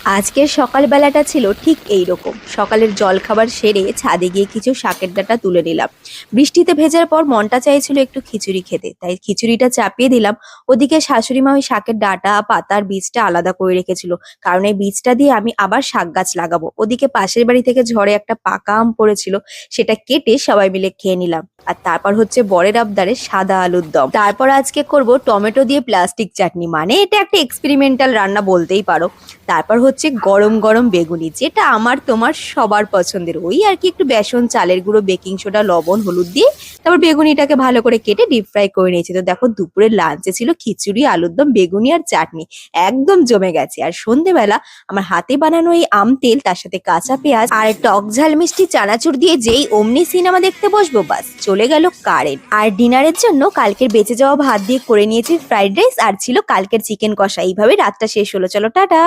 আজকের সকালবেলাটা ছিল ঠিক এই রকম। সকালের জলখাবার সেরে ছাদে গিয়ে কিছু শাকের ডাঁটা তুলে নিলাম। বৃষ্টিতে ভেজার পর মনটা চাইছিল একটু খিচুড়ি খেতে, তাই খিচুড়িটা চাপিয়ে দিলাম। ওদিকে শাশুড়ি মা ওই শাকের ডাঁটা পাতার বীজটা আলাদা করে রেখেছিল, কারণ এই বীজটা দিয়ে আমি আবার শাক গাছ লাগাবো। ওদিকে পাশের বাড়ি থেকে ঝড়ে একটা পাকা আম পড়েছিল, সেটা কেটে সবাই মিলে খেয়ে নিলাম। আর তারপর হচ্ছে বরের আবদারে সাদা আলুর দম। তারপর আজকে করব টমেটো দিয়ে প্লাস্টিক চাটনি, মানে এটা একটা এক্সপেরিমেন্টাল রান্না বলতেই পারো। তারপর হচ্ছে গরম গরম বেগুনি, যেটা আমার তোমার সবার পছন্দের। ওই আর কি, একটু বেসন, চালের গুঁড়ো, বেকিং সোডা, লবণ, হলুদ দিয়ে তারপর বেগুনিটাকে ভালো করে কেটে ডিপ ফ্রাই করে নিয়েছি। তো দেখো, দুপুরের লাঞ্চে ছিল খিচুড়ি, আলুর দম, বেগুনি আর চাটনি। একদম জমে গেছে। আর সন্ধেবেলা আমার হাতে বানানো এই আম তেল, তার সাথে কাঁচা পেঁয়াজ আর টক ঝাল মিষ্টি চানাচুর দিয়ে যেই অমনি সিনেমা দেখতে বসবো, বাস চলে গেল কারেন্ট। আর ডিনারের জন্য কালকের বেঁচে যাওয়া ভাত দিয়ে করে নিয়েছি ফ্রাইড রাইস, আর ছিল কালকের চিকেন কষা। এইভাবে রাতটা শেষ হলো। চলো টাটা।